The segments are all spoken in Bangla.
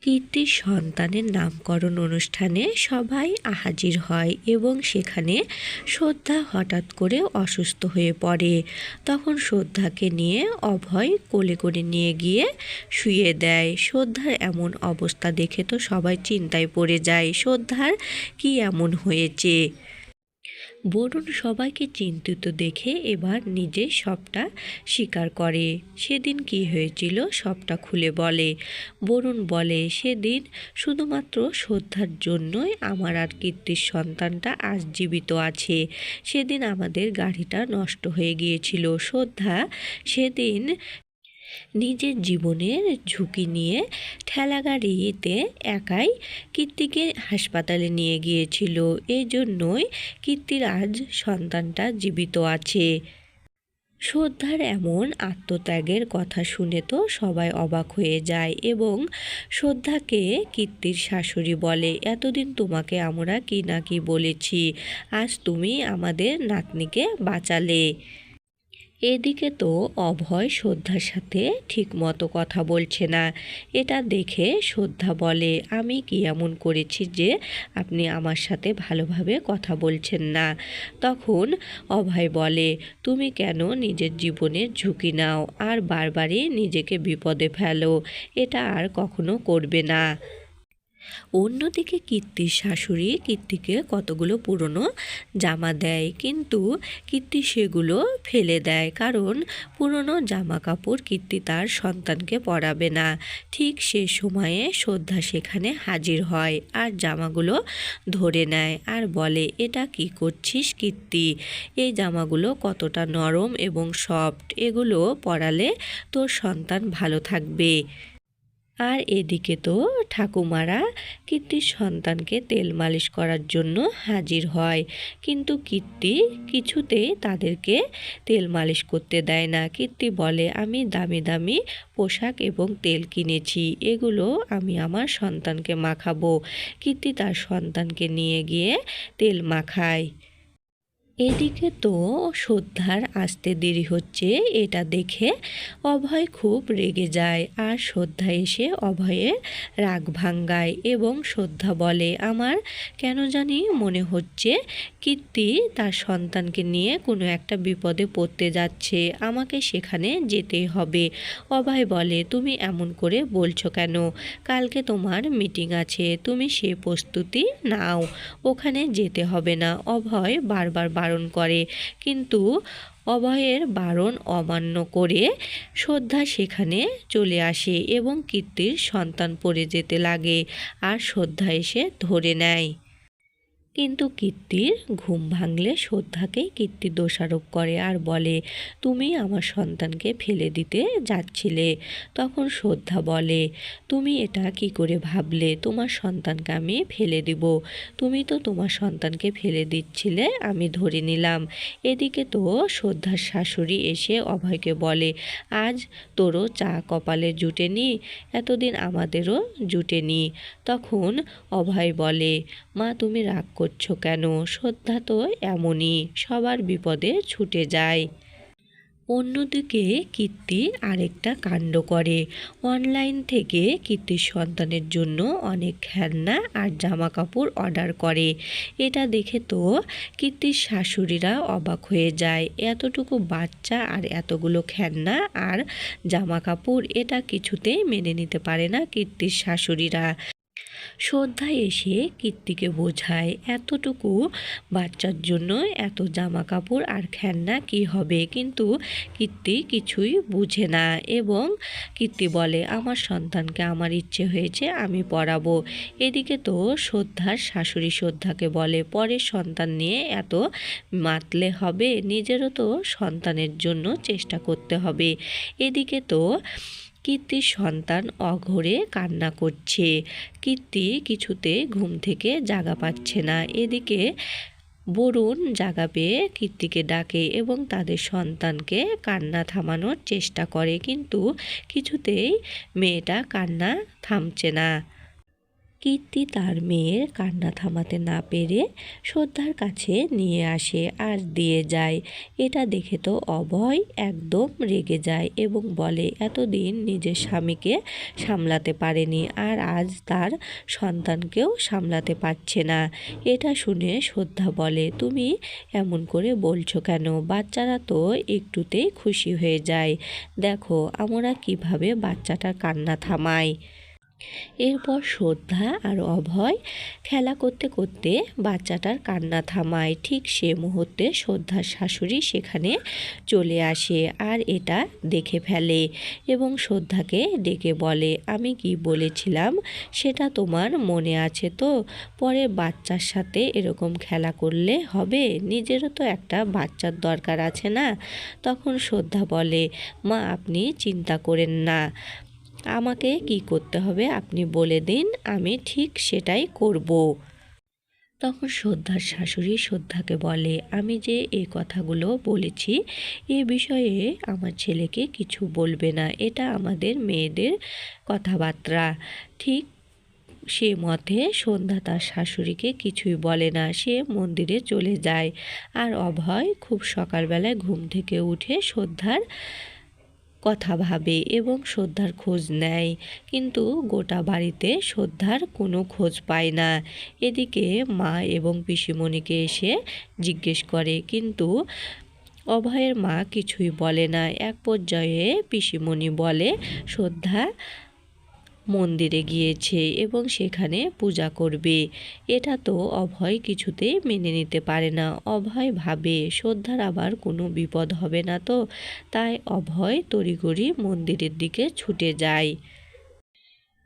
কীর্তির সন্তানের নামকরণ অনুষ্ঠানে সবাই হাজির হয় এবং সেখানে শ্রদ্ধা হঠাৎ করে অসুস্থ হয়ে পড়ে। তখন শ্রদ্ধাকে নিয়ে অভয় কোলে করে নিয়ে গিয়ে শুইয়ে দেয়। শ্রদ্ধার এমন অবস্থা দেখে তো সবাই চিন্তায় পড়ে যায়, শ্রদ্ধার কি এমন হয়েছে। বরুণ সবাইকে চিন্তিত দেখে এবার নিজে সবটা স্বীকার করে। সেদিন কি হয়েছিল সবটা খুলে বলে। বরুণ বলে, সেদিন শুধুমাত্র শ্রদ্ধার জন্যই আমার আর কীর্তির সন্তানটা আজ জীবিত আছে। সেদিন আমাদের গাড়িটা নষ্ট হয়ে গিয়েছিল। শ্রদ্ধা সেদিন নিজের জীবনের ঝুঁকি নিয়ে ঠেলাগাড়িতে একাই কীর্তিকে হাসপাতালে নিয়ে গিয়েছিল। এই জন্যই কীর্তির আজ সন্তানটা জীবিত আছে। শ্রদ্ধার এমন আত্মত্যাগের কথা শুনে তো সবাই অবাক হয়ে যায় এবং শ্রদ্ধাকে কীর্তির শাশুড়ি বলে, এতদিন তোমাকে আমরা কি না কি বলেছি, আজ তুমি আমাদের নাতনিকে বাঁচালে। এদিকে তো অভয় শ্রদ্ধার সাথে ঠিকমতো কথা বলছে না। এটা দেখে শ্রদ্ধা বলে, আমি কি এমন করেছি যে আপনি আমার সাথে ভালোভাবে কথা বলছেন না। তখন অভয় বলে, তুমি কেন নিজের জীবনের ঝুঁকি নাও আর বারবারই নিজেকে বিপদে ফেলো, এটা আর কখনো করবে না। অন্যদিকে কীর্তির শাশুড়ি কীর্তিকে কতগুলো পুরনো জামা দেয়, কিন্তু কীর্তি সেগুলো ফেলে দেয়, কারণ পুরনো জামা কাপড় কীর্তি তার সন্তানকে পরাবে না। ঠিক সে সময়ে শ্রদ্ধা সেখানে হাজির হয় আর জামাগুলো ধরে নেয় আর বলে, এটা কি করছিস কীর্তি? এই জামাগুলো কতটা নরম এবং সফট, এগুলো পরালে তোর সন্তান ভালো থাকবে। আর এদিকে তো ঠাকুমারা কীর্তির সন্তানকে তেল মালিশ করার জন্য হাজির হয়, কিন্তু কীর্তি কিছুতেই তাদেরকে তেল মালিশ করতে দেয় না। কীর্তি বলে, আমি দামি দামি পোশাক এবং তেল কিনেছি, এগুলো আমি আমার সন্তানকে মাখাবো। কীর্তি তার সন্তানকে নিয়ে গিয়ে তেল মাখায়। এদিকে তো শ্রদ্ধার আসতে দেরি হচ্ছে, এটা দেখে অভয় খুব রেগে যায় আর শ্রদ্ধা এসে অভয়ের রাগ ভাঙ্গায় এবং শ্রদ্ধা বলে, আমার কেন জানি মনে হচ্ছে কীর্তি তার সন্তানকে নিয়ে কোনো একটা বিপদে পড়তে যাচ্ছে, আমাকে সেখানে যেতেই হবে। অভয় বলে, তুমি এমন করে বলছো কেন? কালকে তোমার মিটিং আছে, তুমি সে প্রস্তুতি নাও, ওখানে যেতে হবে না। অভয় বারবার বারণ করে, কিন্তু অভয়ের বারণ অমান্য করে শ্রদ্ধা সেখানে চলে আসে এবং কীর্তির সন্তান পড়ে যেতে লাগে আর শ্রদ্ধা এসে ধরে নেয়। কিন্তু কীর্তির ঘুম ভাঙলে শ্রদ্ধাকেই কীর্তি দোষারোপ করে আর বলে, তুমি আমার সন্তানকে ফেলে দিতে যাচ্ছিলে। তখন শ্রদ্ধা বলে, তুমি এটা কি করে ভাবলে তোমার সন্তানকে আমি ফেলে দিব? তুমি তো তোমার সন্তানকে ফেলে দিচ্ছিলে, আমি ধরে নিলাম। এদিকে তো শ্রদ্ধার শাশুড়ি এসে অভয়কে বলে, আজ তোরও চা কপালে জুটেনি, এতদিন আমাদেরও জুটেনি। তখন অভয় বলে, মা তুমি রাগ করছো কেন? শ্রদ্ধা তো এমনই, সবার বিপদে ছুটে যায়। অন্যদিকে কীর্তি আরেকটা কাণ্ড করে। অনলাইন থেকে কীর্তির সন্তানের জন্য অনেক খেলনা আর জামা কাপড় অর্ডার করে। এটা দেখে তো কীর্তির শাশুড়িরা অবাক হয়ে যায়, এতটুকু বাচ্চা আর এতগুলো খেলনা আর জামা কাপড়, এটা কিছুতেই মেনে নিতে পারে না কীর্তির শাশুড়িরা। শ্রদ্ধা এসে কীর্তিকে বোঝায়, এতটুকু বাচ্চার জন্য এত জামা কাপড় আর খেলনা কি হবে, কিন্তু কীর্তি কিছুই বুঝে না এবং কীর্তি বলে, আমার সন্তানকে আমার ইচ্ছে হয়েছে আমি পড়াবো। এদিকে তো শ্রদ্ধার শাশুড়ি শ্রদ্ধাকে বলে, পরের সন্তান নিয়ে এত মাতলে হবে, নিজেরও তো সন্তানের জন্য চেষ্টা করতে হবে। এদিকে তো কীর্তির সন্তান অঘোরে কান্না করছে, কীর্তি কিছুতে ঘুম থেকে জাগা পাচ্ছে না। এদিকে বরুণ জাগা পেয়ে কীর্তিকে ডাকে এবং তাদের সন্তানকে কান্না থামানোর চেষ্টা করে, কিন্তু কিছুতেই মেয়েটা কান্না থামছে না। কীর্তি তার মেয়ের কান্না থামাতে না পেরে শ্রদ্ধার কাছে নিয়ে আসে আর দিয়ে যায়। এটা দেখে তো অভয় একদম রেগে যায় এবং বলে এতদিন নিজের স্বামীকে সামলাতে পারেনি আর আজ তার সন্তানকেও সামলাতে পারছে না। এটা শুনে শ্রদ্ধা বলে তুমি এমন করে বলছো কেন? বাচ্চারা তো একটুতেই খুশি হয়ে যায়, দেখো আমরা কিভাবে বাচ্চাটার কান্না থামাই। এরপর শ্রদ্ধা আর অভয় খেলা করতে করতে বাচ্চাটার কান্না থামায়। ঠিক সে মুহূর্তে শ্রদ্ধার শাশুড়ি সেখানে চলে আসে আর এটা দেখে ফেলে এবং শ্রদ্ধাকে ডেকে বলে আমি কি বলেছিলাম সেটা তোমার মনে আছে তো? পরে বাচ্চার সাথে এরকম খেলা করলে হবে? নিজেরও তো একটা বাচ্চার দরকার আছে না? তখন শ্রদ্ধা বলে মা আপনি চিন্তা করেন না, আমাকে কি করতে হবে আপনি বলে দিন, আমি ঠিক সেটাই করব। তখন শ্রদ্ধার শাশুড়ি শ্রদ্ধাকে বলে আমি যে এই কথাগুলো বলেছি এ বিষয়ে আমার ছেলেকে কিছু বলবে না, এটা আমাদের মেয়েদের কথাবার্তা। ঠিক সে মতে সন্ধ্যা তার শাশুড়িকে কিছুই বলে না, সে মন্দিরে চলে যায়। আর অভয় খুব সকালবেলায় ঘুম থেকে উঠে শ্রদ্ধার কথা ভাবে এবং শ্রদ্ধার খোঁজ নেয়, কিন্তু গোটা বাড়িতে শ্রদ্ধার কোনো খোঁজ পায় না। এদিকে মা এবং পিসিমণিকে এসে জিজ্ঞেস করে, কিন্তু অভয়ের মা কিছুই বলে না। এক পর্যায়ে পিসিমণি বলে শ্রদ্ধা মন্দিরে গিয়েছে এবং সেখানে পূজা করবে। এটা তো অভয় কিছুতেই মেনে নিতে পারে না। অভয় ভাবে শ্রদ্ধার আবার কোনো বিপদ হবে না তো, তাই অভয় তড়িঘড়ি মন্দিরের দিকে ছুটে যায়।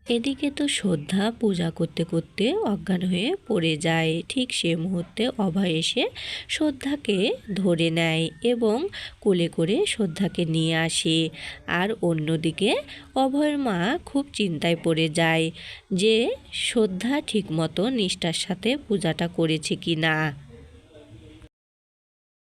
এদিকে তো শ্রদ্ধা পূজা করতে করতে অজ্ঞান হয়ে পড়ে যায়। ঠিক সে মুহূর্তে অভয় এসে শ্রদ্ধাকে ধরে নেয় এবং কোলে করে শ্রদ্ধাকে নিয়ে আসে। আর অন্যদিকে অভয়ের মা খুব চিন্তায় পড়ে যায় যে শ্রদ্ধা ঠিকমতো নিষ্ঠার সাথে পূজাটা করেছে কি না।